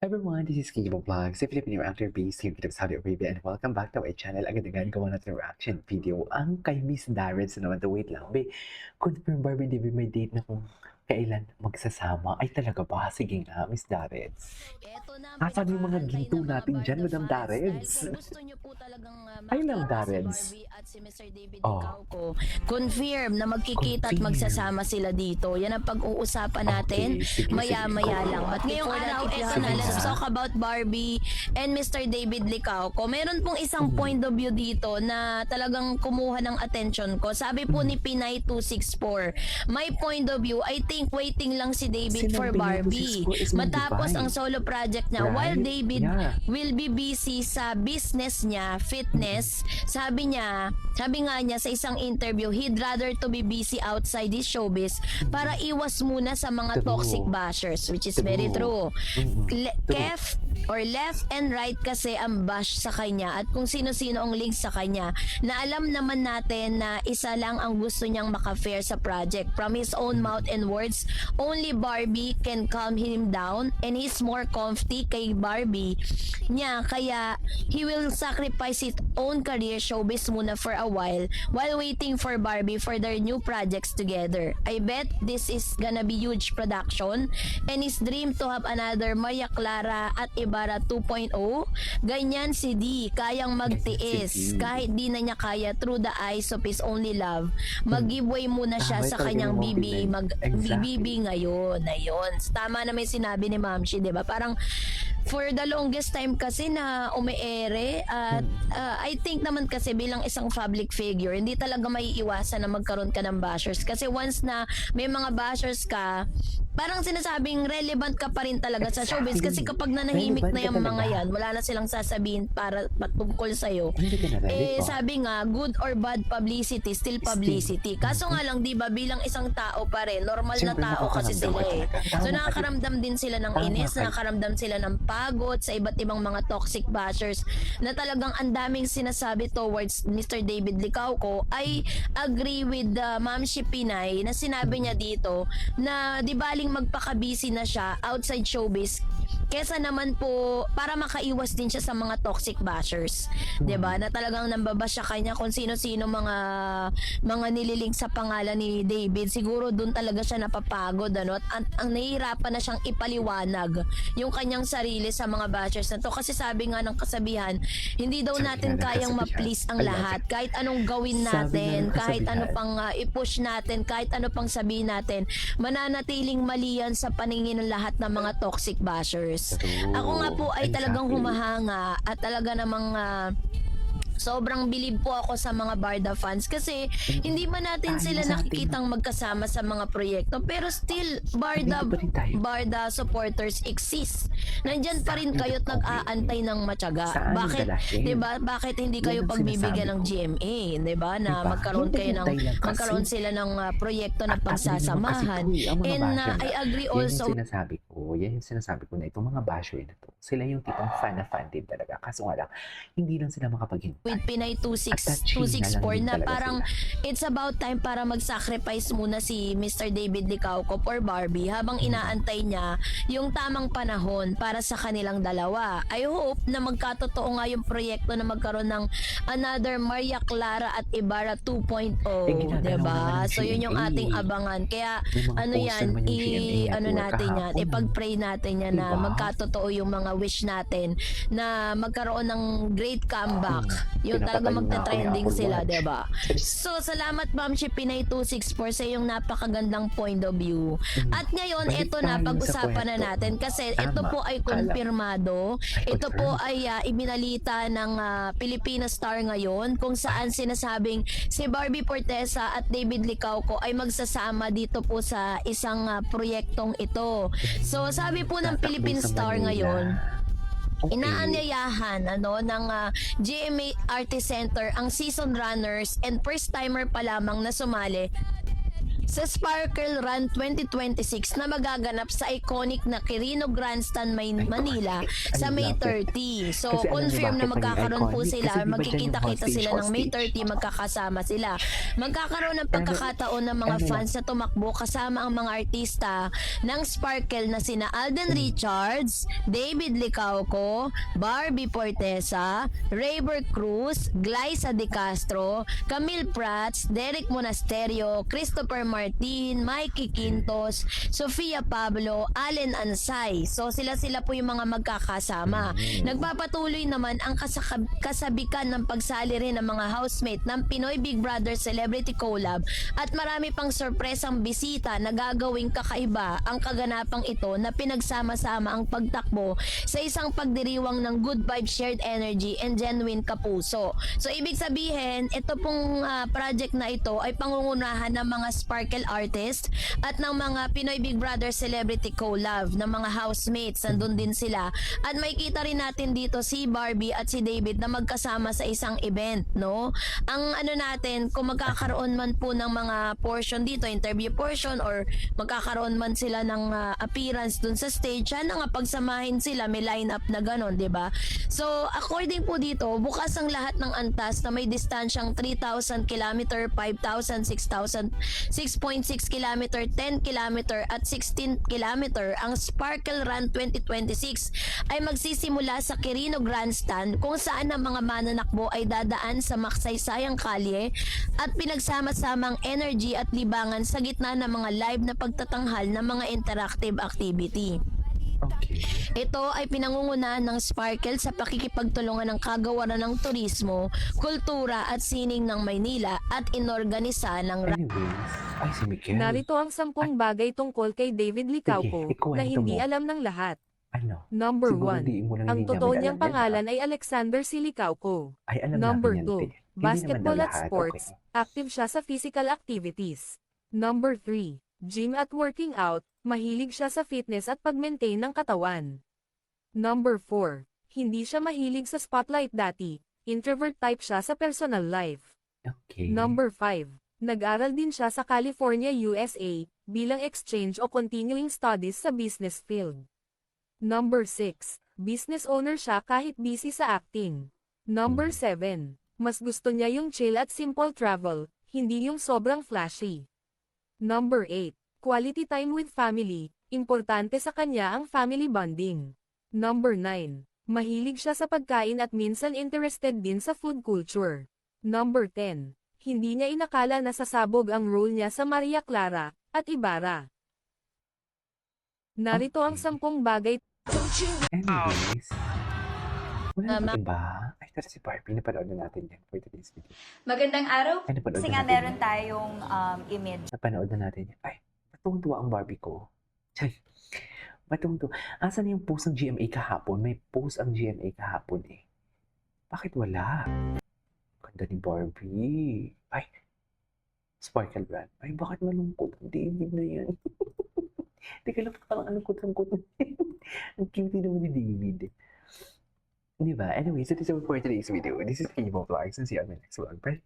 Everyone, this is Kingibo Vlogs, a Filipino actor based here in Saudi Arabia, and welcome back to our channel. Agad-agad gawa natin reaction video ang kay Miss Darren. So naman, wait lang, confirm ba hindi may date na kung kailan magsasama? Ay talaga ba? Sige nga, Miss Darren. Eto na ang Asan yung mga pinakahalay ginto ng mga natin dyan, Barda Madam fans. Dahil Darrens? kung gusto nyo po talagang Ay lang, makita si Darrens. Barbie at si Mr. David Oh, Icauco, confirm na magkikita at confirm. magsasama sila dito. Yan ang pag-uusapan natin Okay, sige, maya-maya sige. lang. But ngayong Before araw, that, eto sige na, let's nga. talk about Barbie and Mr. David Licauco. Meron pong isang point of view dito na talagang kumuha ng attention ko. Sabi po ni Pinay 264, my point of view, I think waiting lang si David for Sinabi niya, Barbie. 264 is my Matapos Dubai. ang solo project niya, Right? while David Yeah. will be busy sa business niya, fitness, sabi nga niya sa isang interview, he'd rather to be busy outside his showbiz para iwas muna sa mga True. toxic bashers, which is very true. True. Kef or left and right kasi ang bash sa kanya at kung sino-sino ang link sa kanya na alam naman natin na isa lang ang gusto niyang maka-fair sa project. From his own mouth and words, only Barbie can calm him down and he's more comfy kay Barbie niya kaya he will sacrifice his own career showbiz muna for a while waiting for Barbie for their new projects together. I bet this is gonna be huge production and his dream to have another Maria Clara at Ibarra 2.0. Ganyan si D, kayang magtiis Si D. kahit di na niya kaya through the eyes of his only love. Mag-giveaway muna siya Tama sa talaga kanyang yung bibi, compliment. Exactly. bibi ngayon. Ayun. Tama na may sinabi ni Ma'am Shi, 'di ba? Parang for the longest time kasi na umeere at I think naman kasi bilang isang public figure, hindi talaga maiiwasan na magkaroon ka ng bashers kasi once na may mga bashers ka, parang sinasabing relevant ka pa rin talaga sa showbiz kasi kapag nanahimik Relevant na ka yung mga talaga. yan, wala na silang sasabihin para patungkol sa'yo. Hindi ka na ready po. Sabi nga, good or bad publicity, still publicity. Kaso nga lang, di ba, bilang isang tao pa rin, normal na Siyempre, tao kasi nakakaramdam sila ka eh. talaga. Tama So ka nakakaramdam din sila ng Tama inis, ka. nakakaramdam sila ng pagod sa iba't ibang mga toxic bashers na talagang ang daming sinasabi towards Mr. David Licauco. I agree with Ma'am Shi Pinay na sinabi niya dito na di baling magpaka-busy na siya outside showbiz kesa naman po para makaiwas din siya sa mga toxic bashers. 'Di ba? Na talagang nambabash siya kanya kung sino-sino mga nililink sa pangalan ni David. Siguro doon talaga siya napapagod ano at ang nahihirapan na siyang ipaliwanag yung kanyang sarili sa mga bashers na to kasi sabi nga ng kasabihan, hindi daw Sabi natin nga ng kayang kasabihan. ma-please ang I love lahat. it. Kahit anong gawin Sabi nga natin, ng kahit ano kasabihan. pang i-push natin, kahit ano pang sabihin natin, mananatiling mali yan sa paningin ng lahat ng mga toxic bashers. True. Ako nga po ay talagang Exactly. humahanga at talaga namang sobrang bilib po ako sa mga Barda fans kasi hindi man natin Tayo sila sa atin. nakikitang magkasama sa mga proyekto pero still Nandito pa rin tayo. Barda supporters exist. Nandyan pa rin kayo't Okay. nag-aantay ng matyaga. Saan ang Bakit, dalahin? 'di ba? Bakit hindi Yan kayo ang pagbibigyan sinasabi ng ko. GMA, 'di ba? Na Diba? magkaroon Hindi kayo ng hintay lang kasi. magkaroon sila ng proyekto na At atin naman pagsasamahan. kasi ang mga And basher I na, agree yan also yung sinasabi ko. Yan yung sinasabi ko na itong mga basher na to. Sila yung tipong fan na fan din talaga. Kaso nga lang, hindi lang sila makapaghintay. with Pinay At touching na lang 264 din na talaga parang sila. it's about time para mag-sacrifice muna si Mr. David Licauco for Barbie habang inaantay niya yung tamang panahon para sa kanilang dalawa. I hope na magkatotoo nga yung proyekto na magkaroon ng another Maria Clara at Ibarra 2.0, ginagalaw diba? naman ng So yun yung GMA. ating abangan. Kaya May mga ano post yan, naman yung GMA ano network natin yan, kahapon. ipag-pray natin yan na Diba? magkatotoo yung mga wish natin na magkaroon ng great comeback. Yung Pinapatayo talaga nga ako ni magta-trending Apple sila, Watch. 'di ba? So salamat Ma'am Shi Pinay 264 sa iyong napakagandang point of view. At ngayon Balik ito na tayo sa pag-usapan na kwento. natin kasi Tama. ito po ay kumpirmado. Ito po confirmed. ay ibinalita ng Filipina Star ngayon kung saan sinasabing si Barbie Fortesa at David Licauco ay magsasama dito po sa isang proyektong ito. So sabi po ng Tatakbo Philippine sa Star Manila. ngayon, Okay. inaanyayahan ng GMA Artist Center ang season runners and first timer pa lamang na sumali sa Sparkle Run 2026 na magaganap sa iconic na Quirino Grandstand, Manila sa May 30. So, Kasi alam niyo confirm na bakit magkakaroon po naging iconic? sila, Kasi di ba dyan yung magkikita-kita hostage, sila ng May hostage? 30, magkakasama sila. Magkakaroon ng pagkakataon ng mga ano lang. fans na tumakbo kasama ang mga artista ng Sparkle na sina Alden Richards, David Licauco, Barbie Portesa, Rayber Cruz, Glyza De Castro, Camille Prats, Derek Monasterio, Christopher Martin, Mikey Quintos, Sofia Pablo, Allen Ansay. So sila po yung mga magkakasama. Nagpapatuloy naman ang kasabikan ng pagsali rin ng mga housemate ng Pinoy Big Brother Celebrity Collab at marami pang sorpresang bisita na gagawing kakaiba ang kaganapang ito na pinagsama-sama ang pagtakbo sa isang pagdiriwang ng good vibe, shared energy, and genuine kapuso. So ibig sabihin, ito pong project na ito ay pangungunahan ng mga Sparkle artists at ng mga Pinoy Big Brother Celebrity Collab ng mga housemates. Nandun din sila. At makikita rin natin dito si Barbie at si David na magkasama sa isang event, no? Ang ano natin, kung magkakaroon man po ng mga portion dito, interview portion, or magkakaroon man sila ng appearance dun sa stage, sana nga pagsamahin sila, may lineup na ganon, di ba? So, according po dito, bukas ang lahat ng antas na may distansyang 3,000 km, 5,000, 6,000, 6.6 km, 10 km at 16 km. Ang Sparkle Run 2026 ay magsisimula sa Quirino Grandstand kung saan ang mga mananakbo ay dadaan sa maksaysayang kalye at pinagsama-samang energy at libangan sa gitna ng mga live na pagtatanghal ng mga interactive activity. Okay. Ito ay pinangungunahan ng Sparkle sa pakikipagtulungan ng Kagawaran ng Turismo, Kultura at Sining ng Maynila at inorganisa ng Anyways, ay si Mikel. Narito ang 10 bagay tungkol kay David Licauco ikwento na hindi mo. alam ng lahat. Ano? Number Siguro 1. di mo lang Ang hindi totoo namin niyang alam yan, pangalan ay Alexander C. Licauco. Ay, alam Number namin yan, 2. te. Hindi naman Basketball daw at lahat, sports. okay. Active siya sa physical activities. Number 3. Gym at working out. Mahilig siya sa fitness at pag-maintain ng katawan. Number 4. Hindi siya mahilig sa spotlight dati. Introvert type siya sa personal life. Okay. Number 5. Nag-aral din siya sa California, USA, bilang exchange o continuing studies sa business field. Number 6. Business owner siya kahit busy sa acting. Number 7. Mas gusto niya yung chill at simple travel, hindi yung sobrang flashy. Number 8. Quality time with family. Importante sa kanya ang family bonding. Number 9. Mahilig siya sa pagkain at minsan interested din sa food culture. Number 10. Hindi niya inakala na sasabog ang role niya sa Maria Clara at Ibarra. Narito ang 10 bagay. Anyways, wala Tama. na iba. Ay, tara si Barbie. Napanood na natin yan for today's video. Magandang araw. Ay, napanood Kasi na nga natin meron yan. tayong image. Napanood na natin yan. Ay, matungtuwa ang Barbie ko. Chay, matungtuwa. Asan yung post ng GMA kahapon? May post ang GMA kahapon eh. Bakit wala? Ganda ni Barbie. Ay, Sparkle Brand. Ay, bakit malungkot ang David na yan? Teka lang, parang ang lungkot-lungkot. Ang cute naman ni David. Diba? Anyways, that is all for today's video. This is Kibo Vlogs and see you on my next vlog. Bye!